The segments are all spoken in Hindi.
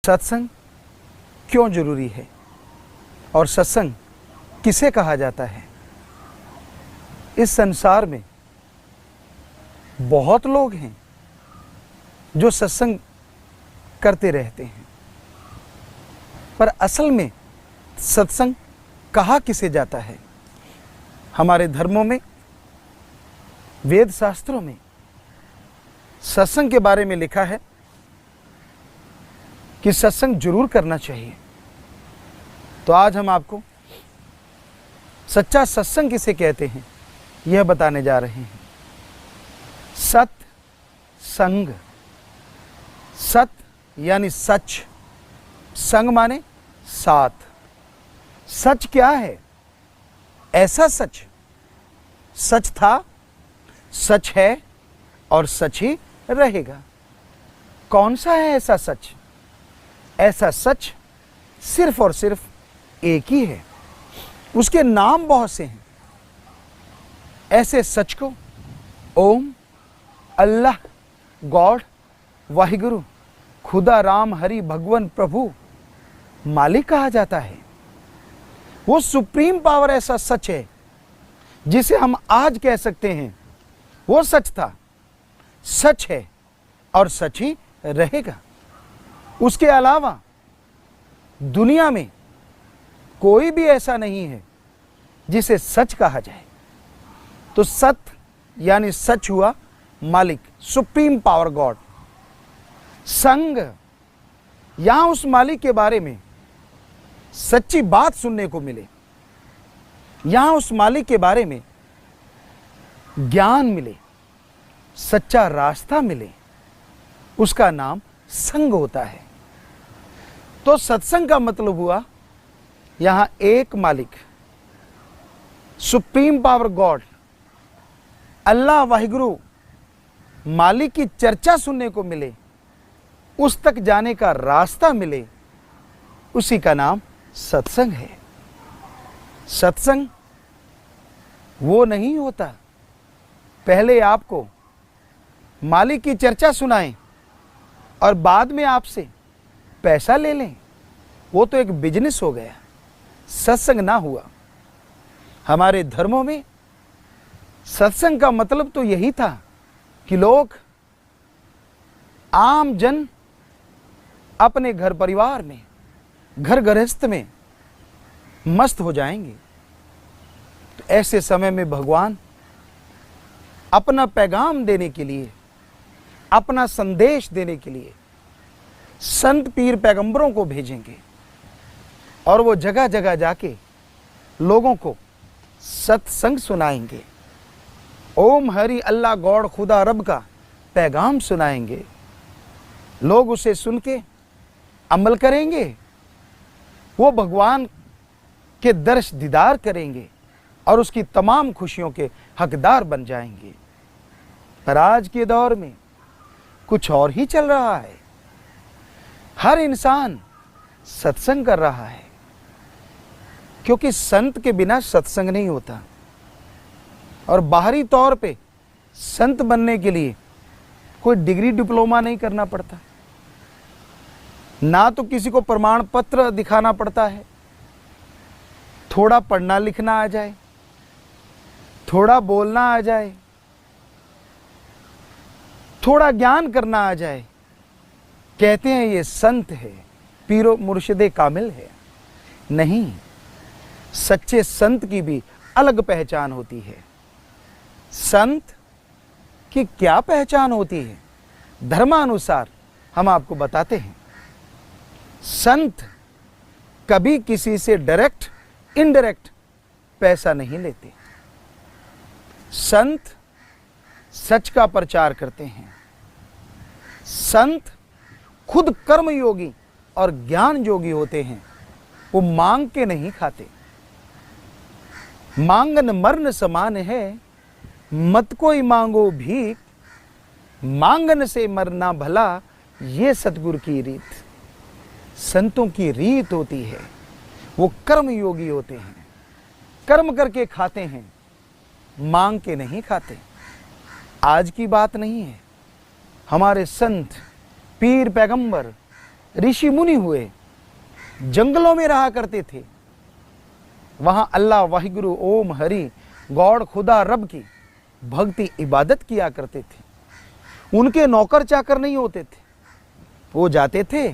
सत्संग क्यों जरूरी है और सत्संग किसे कहा जाता है। इस संसार में बहुत लोग हैं जो सत्संग करते रहते हैं, पर असल में सत्संग कहा किसे जाता है। हमारे धर्मों में, वेद शास्त्रों में सत्संग के बारे में लिखा है कि सत्संग जरूर करना चाहिए। तो आज हम आपको सच्चा सत्संग किसे कहते हैं यह बताने जा रहे हैं। सत्संग, सत यानी सच, संग माने साथ। सच क्या है? ऐसा सच, सच था, सच है और सच ही रहेगा। कौन सा है ऐसा सच? ऐसा सच सिर्फ और सिर्फ एक ही है। उसके नाम बहुत से हैं। ऐसे सच को ओम, अल्लाह, गॉड, वाहिगुरु, खुदा, राम, हरि, भगवान, प्रभु, मालिक कहा जाता है। वो सुप्रीम पावर ऐसा सच है जिसे हम आज कह सकते हैं वो सच था, सच है और सच ही रहेगा। उसके अलावा दुनिया में कोई भी ऐसा नहीं है जिसे सच कहा जाए। तो सत यानी सच हुआ मालिक, सुप्रीम पावर गॉड। संग, यहां उस मालिक के बारे में सच्ची बात सुनने को मिले, यहां उस मालिक के बारे में ज्ञान मिले, सच्चा रास्ता मिले, उसका नाम संग होता है। तो सत्संग का मतलब हुआ यहां एक मालिक, सुप्रीम पावर गॉड, अल्लाह, वाहिगुरु, मालिक की चर्चा सुनने को मिले, उस तक जाने का रास्ता मिले, उसी का नाम सत्संग है। सत्संग वो नहीं होता पहले आपको मालिक की चर्चा सुनाएं और बाद में आपसे पैसा ले लें। वो तो एक बिजनेस हो गया, सत्संग ना हुआ। हमारे धर्मों में सत्संग का मतलब तो यही था कि लोग, आम जन अपने घर परिवार में, घर गृहस्थ में मस्त हो जाएंगे। तो ऐसे समय में भगवान अपना पैगाम देने के लिए, अपना संदेश देने के लिए संत पीर पैगंबरों को भेजेंगे और वो जगह जगह जाके लोगों को सत्संग सुनाएंगे। ओम, हरि, अल्लाह, गॉड, खुदा, रब का पैगाम सुनाएंगे। लोग उसे सुन के अमल करेंगे, वो भगवान के दर्श दीदार करेंगे और उसकी तमाम खुशियों के हकदार बन जाएंगे। पर आज के दौर में कुछ और ही चल रहा है। हर इंसान सत्संग कर रहा है, क्योंकि संत के बिना सत्संग नहीं होता। और बाहरी तौर पे संत बनने के लिए कोई डिग्री डिप्लोमा नहीं करना पड़ता, ना तो किसी को प्रमाण पत्र दिखाना पड़ता है। थोड़ा पढ़ना लिखना आ जाए, थोड़ा बोलना आ जाए, थोड़ा ज्ञान करना आ जाए, कहते हैं ये संत है, पीरो मुर्शिदे कामिल है। नहीं, सच्चे संत की भी अलग पहचान होती है। संत की क्या पहचान होती है, धर्मानुसार हम आपको बताते हैं। संत कभी किसी से डायरेक्ट इनडायरेक्ट पैसा नहीं लेते। संत सच का प्रचार करते हैं। संत खुद कर्म योगी और ज्ञान योगी होते हैं। वो मांग के नहीं खाते। मांगन मरण समान है, मत कोई मांगो भीख, मांगन से मरना भला, ये सतगुरु की रीत। संतों की रीत होती है, वो कर्म योगी होते हैं, कर्म करके खाते हैं, मांग के नहीं खाते। आज की बात नहीं है। हमारे संत, पीर पैगंबर, ऋषि मुनि हुए, जंगलों में रहा करते थे। वहां अल्लाह वाहिगुरु ओम हरि गॉड खुदा रब की भक्ति इबादत किया करते थे। उनके नौकर चाकर नहीं होते थे, वो जाते थे,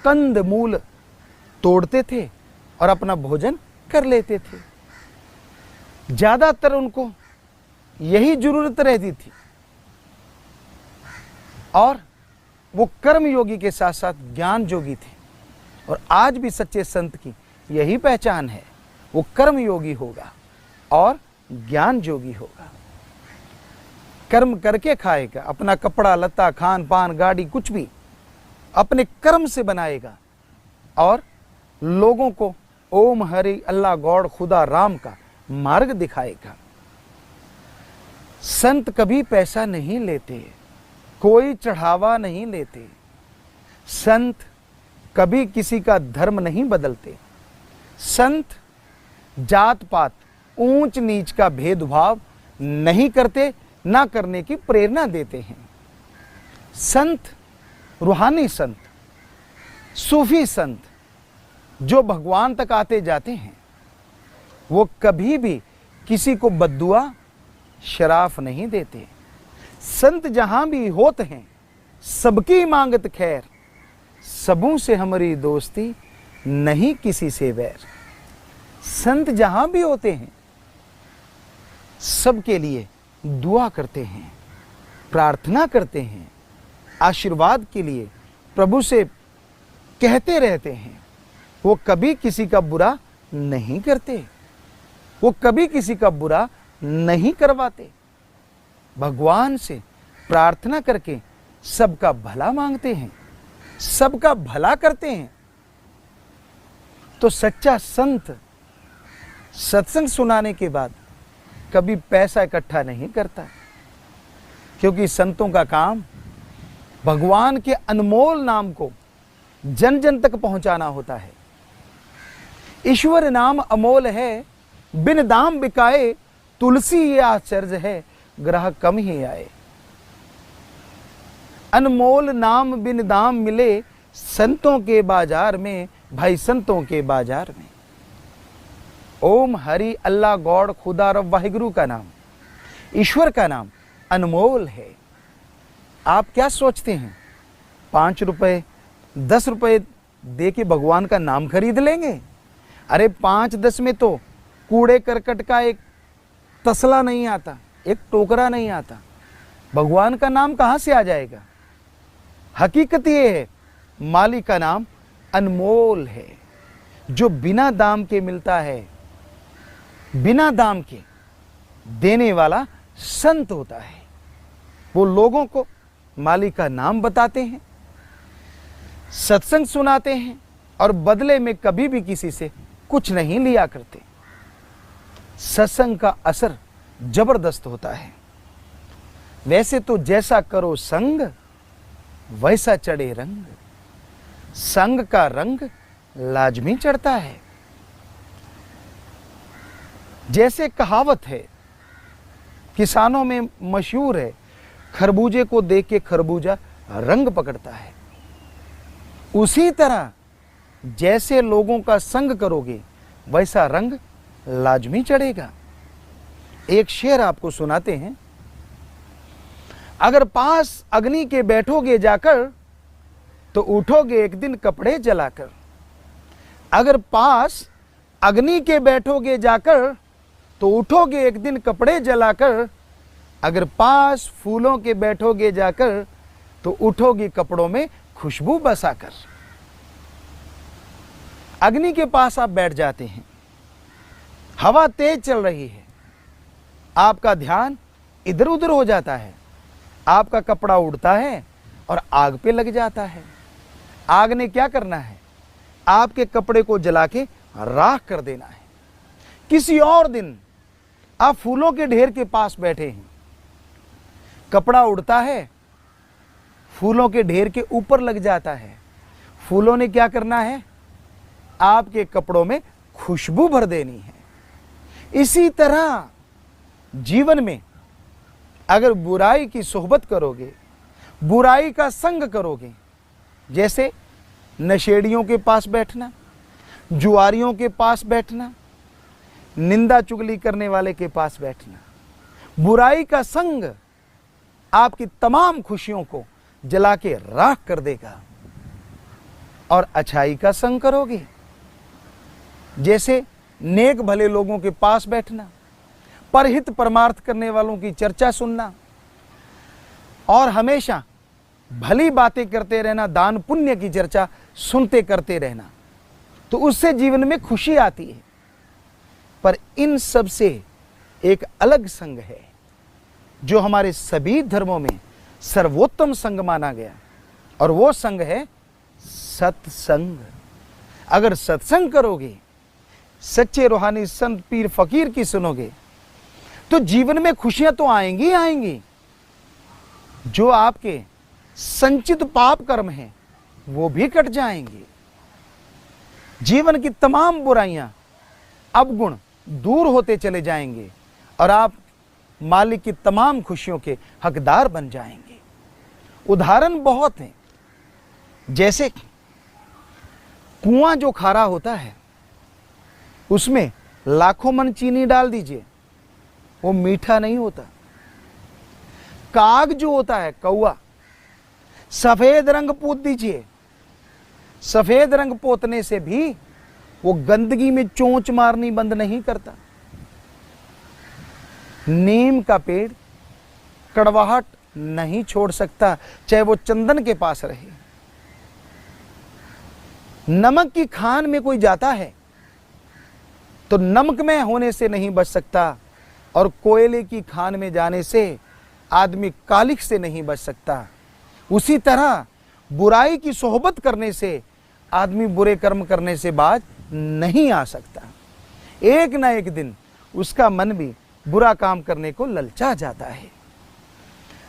कंद मूल तोड़ते थे और अपना भोजन कर लेते थे। ज्यादातर उनको यही जरूरत रहती थी और वो कर्म योगी के साथ साथ ज्ञान योगी थे। और आज भी सच्चे संत की यही पहचान है, वो कर्म योगी होगा और ज्ञान योगी होगा। कर्म करके खाएगा, अपना कपड़ा लत्ता खान पान गाड़ी कुछ भी अपने कर्म से बनाएगा और लोगों को ओम हरि अल्लाह गॉड खुदा राम का मार्ग दिखाएगा। संत कभी पैसा नहीं लेते, कोई चढ़ावा नहीं लेते। संत कभी किसी का धर्म नहीं बदलते। संत जात पात ऊंच नीच का भेदभाव नहीं करते, ना करने की प्रेरणा देते हैं। संत रूहानी संत, सूफी संत जो भगवान तक आते जाते हैं, वो कभी भी किसी को बद्दुआ शराफ नहीं देते। संत जहां भी होते हैं सबकी मांगत खैर, सबों से हमारी दोस्ती नहीं किसी से वैर। संत जहां भी होते हैं सबके लिए दुआ करते हैं, प्रार्थना करते हैं, आशीर्वाद के लिए प्रभु से कहते रहते हैं। वो कभी किसी का बुरा नहीं करते, वो कभी किसी का बुरा नहीं करवाते। भगवान से प्रार्थना करके सबका भला मांगते हैं, सबका भला करते हैं। तो सच्चा संत सत्संग सुनाने के बाद कभी पैसा इकट्ठा नहीं करता, क्योंकि संतों का काम भगवान के अनमोल नाम को जन जन तक पहुंचाना होता है। ईश्वर नाम अमोल है, बिन दाम बिकाए, तुलसी ये आश्चर्य है, ग्राहक कम ही आए। अनमोल नाम बिन दाम मिले संतों के बाजार में, भाई संतों के बाजार में। ओम हरि अल्लाह गॉड खुदा रब वाहिगुरु का नाम, ईश्वर का नाम अनमोल है। आप क्या सोचते हैं 5 रुपए 10 रुपए दे के भगवान का नाम खरीद लेंगे? अरे 5-10 में तो कूड़े करकट का एक तसला नहीं आता, एक टोकरा नहीं आता। भगवान का नाम कहां से आ जाएगा? हकीकत ये है, मालिक का नाम अनमोल है, जो बिना दाम के मिलता है, बिना दाम के देने वाला संत होता है। वो लोगों को मालिक का नाम बताते हैं, सत्संग सुनाते हैं और बदले में कभी भी किसी से कुछ नहीं लिया करते। सत्संग का असर जबरदस्त होता है। वैसे तो जैसा करो संग वैसा चढ़े रंग, संग का रंग लाजमी चढ़ता है। जैसे कहावत है, किसानों में मशहूर है, खरबूजे को देख के खरबूजा रंग पकड़ता है। उसी तरह जैसे लोगों का संग करोगे वैसा रंग लाजमी चढ़ेगा। एक शेर आपको सुनाते हैं। अगर पास अग्नि के बैठोगे जाकर तो उठोगे एक दिन कपड़े जलाकर। अगर पास अग्नि के बैठोगे जाकर तो उठोगे एक दिन कपड़े जलाकर। अगर पास फूलों के बैठोगे जाकर तो उठोगे कपड़ों में खुशबू बसाकर। अग्नि के पास आप बैठ जाते हैं, हवा तेज चल रही है, आपका ध्यान इधर उधर हो जाता है, आपका कपड़ा उड़ता है और आग पे लग जाता है। आग ने क्या करना है? आपके कपड़े को जला के राख कर देना है। किसी और दिन आप फूलों के ढेर के पास बैठे हैं, कपड़ा उड़ता है, फूलों के ढेर के ऊपर लग जाता है। फूलों ने क्या करना है? आपके कपड़ों में खुशबू भर देनी है। इसी तरह जीवन में अगर बुराई की सोहबत करोगे, बुराई का संग करोगे, जैसे नशेड़ियों के पास बैठना, जुआरियों के पास बैठना, निंदा चुगली करने वाले के पास बैठना। बुराई का संग आपकी तमाम खुशियों को जला के राख कर देगा। और अच्छाई का संग करोगे, जैसे नेक भले लोगों के पास बैठना, परहित परमार्थ करने वालों की चर्चा सुनना और हमेशा भली बातें करते रहना, दान पुण्य की चर्चा सुनते करते रहना, तो उससे जीवन में खुशी आती है। पर इन सब से एक अलग संग है जो हमारे सभी धर्मों में सर्वोत्तम संग माना गया, और वो संग है सत्संग। अगर सत्संग करोगे, सच्चे रूहानी संत पीर फकीर की सुनोगे, तो जीवन में खुशियां तो आएंगी आएंगी। जो आपके संचित पाप कर्म हैं वो भी कट जाएंगे। जीवन की तमाम बुराइयां, अवगुण दूर होते चले जाएंगे और आप मालिक की तमाम खुशियों के हकदार बन जाएंगे। उदाहरण बहुत हैं। जैसे कुआं जो खारा होता है, उसमें लाखों मन चीनी डाल दीजिए, वो मीठा नहीं होता। काग जो होता है, कौआ, सफेद रंग पोत दीजिए, सफेद रंग पोतने से भी वो गंदगी में चोंच मारनी बंद नहीं करता। नीम का पेड़ कड़वाहट नहीं छोड़ सकता, चाहे वो चंदन के पास रहे। नमक की खान में कोई जाता है तो नमकमय होने से नहीं बच सकता, और कोयले की खान में जाने से आदमी कालिख से नहीं बच सकता। उसी तरह बुराई की सोहबत करने से आदमी बुरे कर्म करने से बाज नहीं आ सकता। एक ना एक दिन उसका मन भी बुरा काम करने को ललचा जाता है।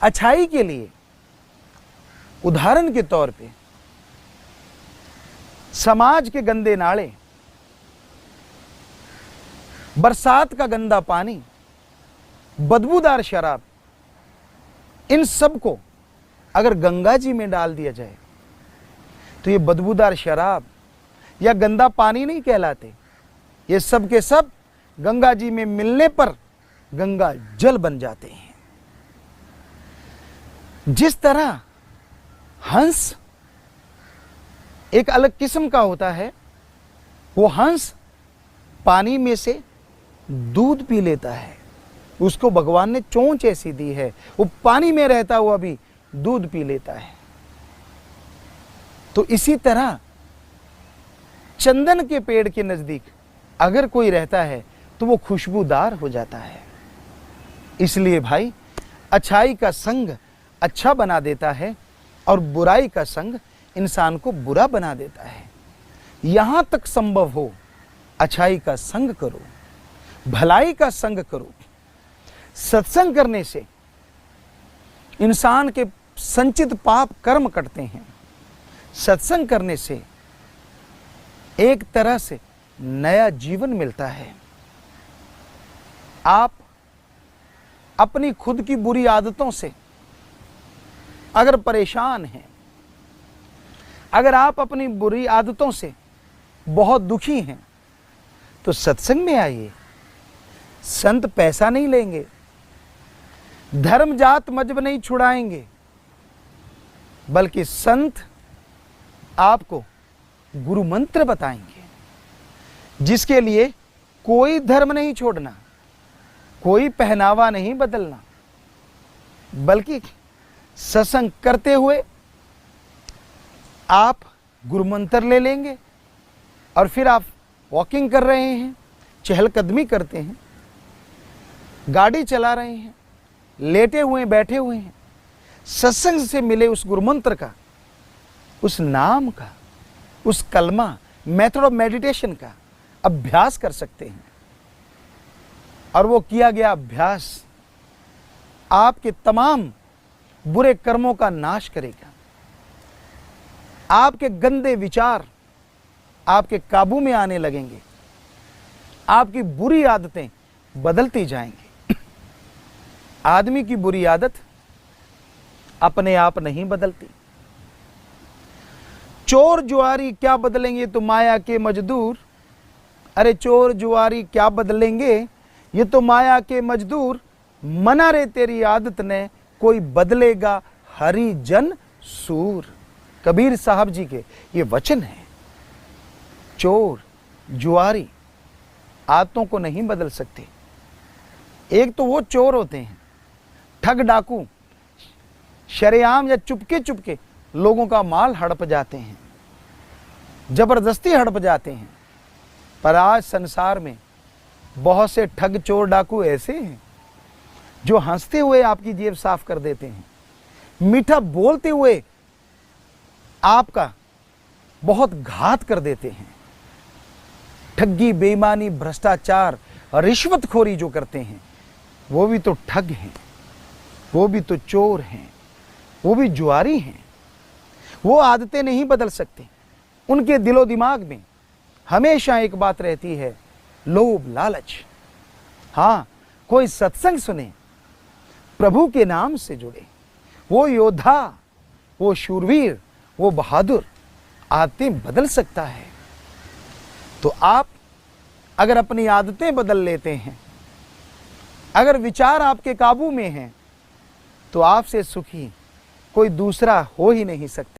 अच्छाई के लिए उदाहरण के तौर पे समाज के गंदे नाले, बरसात का गंदा पानी, बदबूदार शराब, इन सब को अगर गंगा जी में डाल दिया जाए तो ये बदबूदार शराब या गंदा पानी नहीं कहलाते। ये सब के सब गंगा जी में मिलने पर गंगा जल बन जाते हैं। जिस तरह हंस एक अलग किस्म का होता है, वो हंस पानी में से दूध पी लेता है। उसको भगवान ने चोंच ऐसी दी है, वो पानी में रहता हुआ भी दूध पी लेता है। तो इसी तरह चंदन के पेड़ के नजदीक अगर कोई रहता है तो वो खुशबूदार हो जाता है। इसलिए भाई, अच्छाई का संग अच्छा बना देता है और बुराई का संग इंसान को बुरा बना देता है। यहां तक संभव हो अच्छाई का संग करो, भलाई का संग करो। सत्संग करने से इंसान के संचित पाप कर्म कटते हैं। सत्संग करने से एक तरह से नया जीवन मिलता है। आप अपनी खुद की बुरी आदतों से अगर परेशान हैं, अगर आप अपनी बुरी आदतों से बहुत दुखी हैं, तो सत्संग में आइए। संत पैसा नहीं लेंगे, धर्म जात मजहब नहीं छुड़ाएंगे, बल्कि संत आपको गुरु मंत्र बताएंगे, जिसके लिए कोई धर्म नहीं छोड़ना, कोई पहनावा नहीं बदलना, बल्कि सत्संग करते हुए आप गुरु मंत्र ले लेंगे और फिर आप वॉकिंग कर रहे हैं, चहलकदमी करते हैं, गाड़ी चला रहे हैं, लेटे हुए बैठे हुए हैं, सत्संग से मिले उस गुरु मंत्र का, उस नाम का, उस कलमा, मेथड ऑफ मेडिटेशन का अभ्यास कर सकते हैं। और वो किया गया अभ्यास आपके तमाम बुरे कर्मों का नाश करेगा। आपके गंदे विचार आपके काबू में आने लगेंगे, आपकी बुरी आदतें बदलती जाएंगी। आदमी की बुरी आदत अपने आप नहीं बदलती। चोर जुआरी क्या बदलेंगे तो माया के मजदूर। अरे चोर जुआरी क्या बदलेंगे, ये तो माया के मजदूर। मना रे तेरी आदत ने कोई बदलेगा हरिजन सूर। कबीर साहब जी के ये वचन है। चोर जुआरी आदतों को नहीं बदल सकते। एक तो वो चोर होते हैं, ठग डाकू, शरेआम या चुपके चुपके लोगों का माल हड़प जाते हैं, जबरदस्ती हड़प जाते हैं। पर आज संसार में बहुत से ठग चोर डाकू ऐसे हैं जो हंसते हुए आपकी जेब साफ कर देते हैं, मीठा बोलते हुए आपका बहुत घात कर देते हैं। ठगी, बेईमानी, भ्रष्टाचार और रिश्वतखोरी जो करते हैं वो भी तो ठग हैं, वो भी तो चोर हैं, वो भी जुआरी हैं। वो आदतें नहीं बदल सकते। उनके दिलो दिमाग में हमेशा एक बात रहती है, लोभ लालच। हाँ, कोई सत्संग सुने, प्रभु के नाम से जुड़े, वो योद्धा, वो शूरवीर, वो बहादुर आदतें बदल सकता है। तो आप अगर अपनी आदतें बदल लेते हैं, अगर विचार आपके काबू में हैं, तो आपसे सुखी कोई दूसरा हो ही नहीं सकता।